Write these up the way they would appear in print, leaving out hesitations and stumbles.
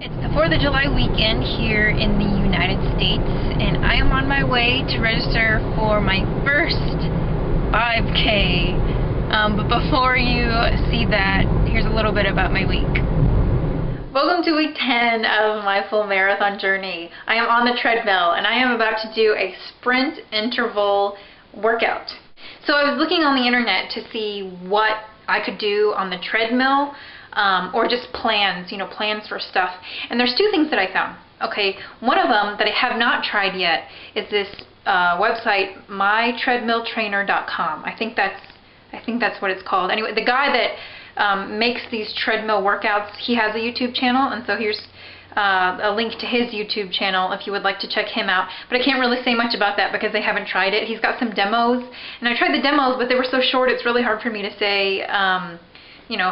It's the 4th of July weekend here in the United States, and I am on my way to register for my first 5K. But before you see that, here's a little bit about my week. Welcome to week 10 of my full marathon journey. I am on the treadmill, and I am about to do a sprint interval workout. So I was looking on the internet to see what I could do on the treadmill, or just plans, plans for stuff. And there's two things that I found. Okay, one of them that I have not tried yet is this website, mytreadmilltrainer.com. I think that's what it's called. Anyway, the guy that makes these treadmill workouts, he has a YouTube channel, and so here's a link to his YouTube channel if you would like to check him out. But I can't really say much about that because I haven't tried it. He's got some demos, and I tried the demos, but they were so short it's really hard for me to say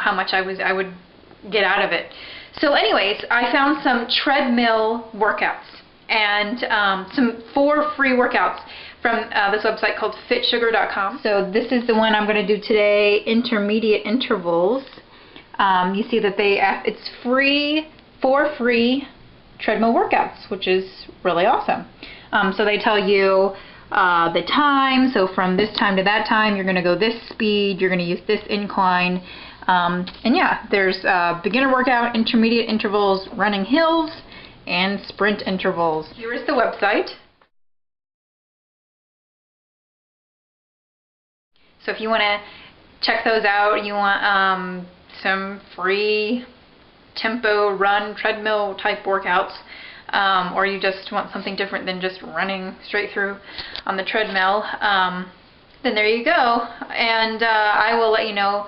how much I would get out of it. So anyways, I found some treadmill workouts and some 4 free workouts from this website called fitsugar.com. So this is the one I'm going to do today, intermediate intervals. You see that it's free, 4 free treadmill workouts, which is really awesome. So they tell you the time, so from this time to that time you're going to go this speed, you're going to use this incline. And yeah, there's beginner workout, intermediate intervals, running hills, and sprint intervals. Here is the website. So if you want to check those out, you want some free tempo run treadmill type workouts, or you just want something different than just running straight through on the treadmill, then there you go. And I will let you know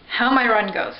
how my run goes.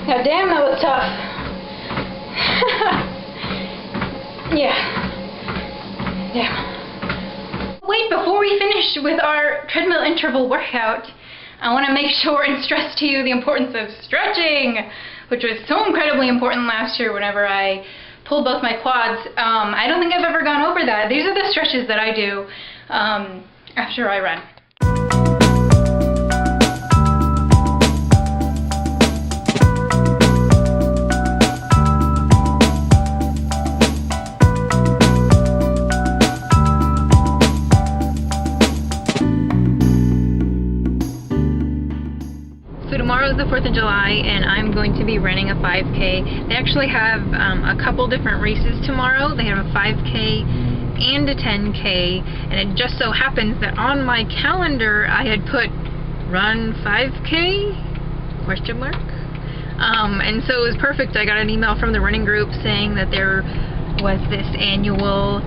Now, damn, that was tough. Yeah. Wait, before we finish with our treadmill interval workout, I want to make sure and stress to you the importance of stretching, which was so incredibly important last year whenever I pulled both my quads. I don't think I've ever gone over that. These are the stretches that I do after I run. Tomorrow is the 4th of July, and I'm going to be running a 5K. They actually have a couple different races tomorrow. They have a 5K and a 10K, and it just so happens that on my calendar I had put run 5K question mark, and so it was perfect. I got an email from the running group saying that there was this annual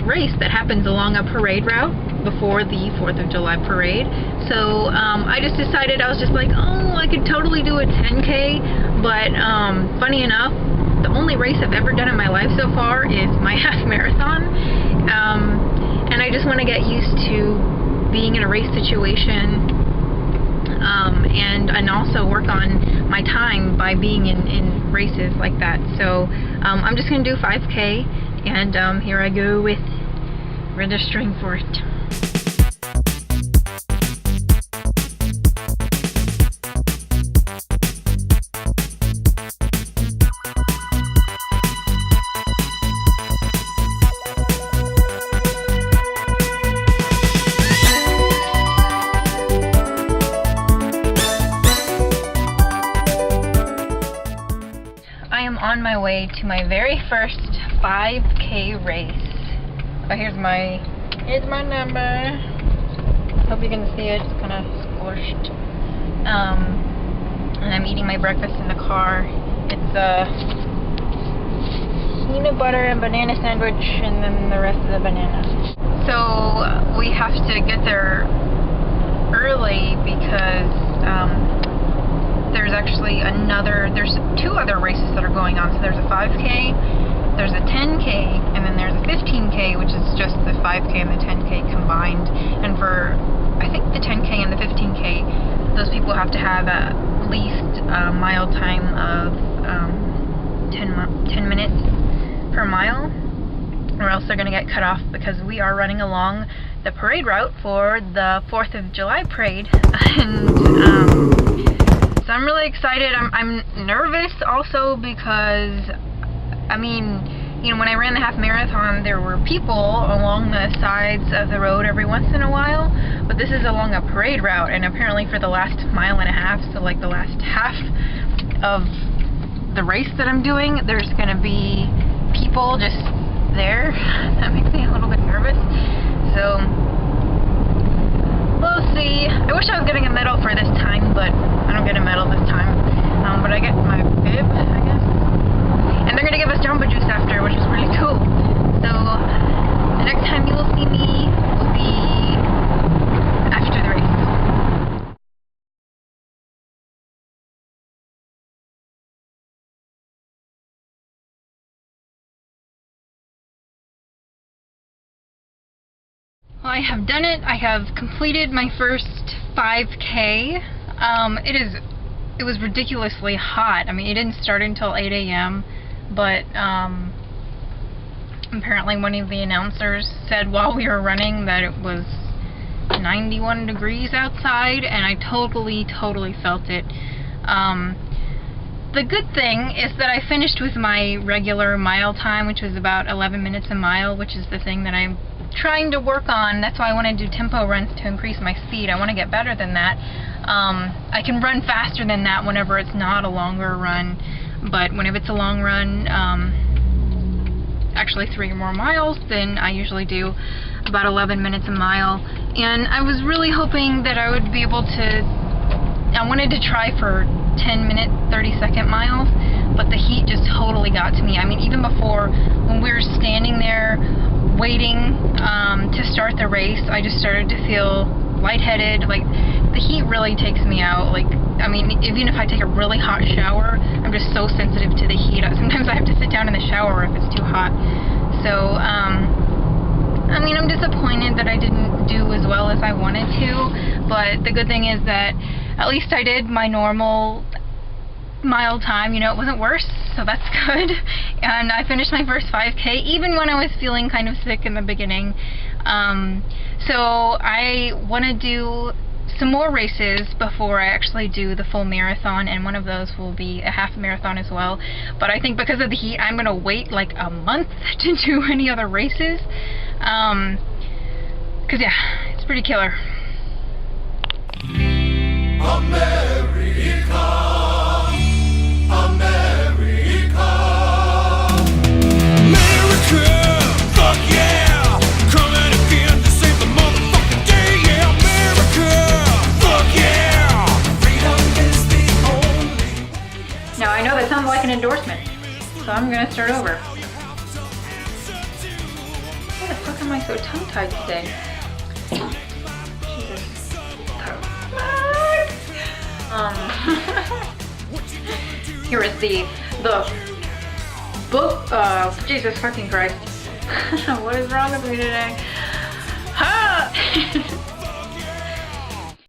race that happens along a parade route before the 4th of July parade. So I just decided, I was just like, oh, I could totally do a 10K, but funny enough, the only race I've ever done in my life so far is my half marathon, and I just want to get used to being in a race situation, and also work on my time by being in races like that. So I'm just going to do 5K, and here I go with registering for it. On my way to my very first 5K race. So here's my number. Hope you can see it. It's kind of squished. And I'm eating my breakfast in the car. It's a peanut butter and banana sandwich, and then the rest of the banana. So we have to get there early because there's 2 other races that are going on. So there's a 5K, there's a 10 10K, and then there's a 15K, which is just the 5K and the 10K combined. And for, I think, the 10K and the 15K, those people have to have at least a mile time of 10 minutes per mile, or else they're going to get cut off, because we are running along the parade route for the 4th of July parade. And so I'm really excited. I'm nervous also because, I mean, you know, when I ran the half marathon, there were people along the sides of the road every once in a while, but this is along a parade route, and apparently for the last mile and a half, so like the last half of the race that I'm doing, there's going to be people just there. That makes me a little bit nervous. So we'll see. I wish I was getting a medal for this time, but I don't get a medal this time. But I get my bib, I guess. And they're going to give us Jamba Juice after, which is really cool. So the next time you will see me will be after the race. Well, I have done it. I have completed my first 5K. It was ridiculously hot. I mean, it didn't start until 8 a.m., but apparently one of the announcers said while we were running that it was 91 degrees outside, and I totally felt it. The good thing is that I finished with my regular mile time, which was about 11 minutes a mile, which is the thing that I'm trying to work on. That's why I want to do tempo runs to increase my speed. I want to get better than that. I can run faster than that whenever it's not a longer run, but whenever it's a long run, actually 3 or more miles, then I usually do about 11 minutes a mile. And I was really hoping that I would be able to, I wanted to try for 10-minute, 30-second miles, but the heat just totally got to me. I mean, even before, when we were standing there waiting to start the race, I just started to feel lightheaded. Like, the heat really takes me out. Like, I mean, even if I take a really hot shower, I'm just so sensitive to the heat. Sometimes I have to sit down in the shower if it's too hot. So, I mean, I'm disappointed that I didn't do as well as I wanted to, but the good thing is that at least I did my normal mile time. You know, it wasn't worse, so that's good. And I finished my first 5K, even when I was feeling kind of sick in the beginning. So I want to do some more races before I actually do the full marathon, and one of those will be a half marathon as well. But I think because of the heat, I'm going to wait like a month to do any other races. Cause yeah, it's pretty killer. America, America, America, fuck yeah, coming again to save the motherfucking day, yeah, America, fuck yeah, freedom is the only. Now I know that sounds like an endorsement, so I'm gonna start over. Why the fuck am I so tongue-tied today? Jesus. Here is the book. Jesus fucking Christ. What is wrong with me today? Ha!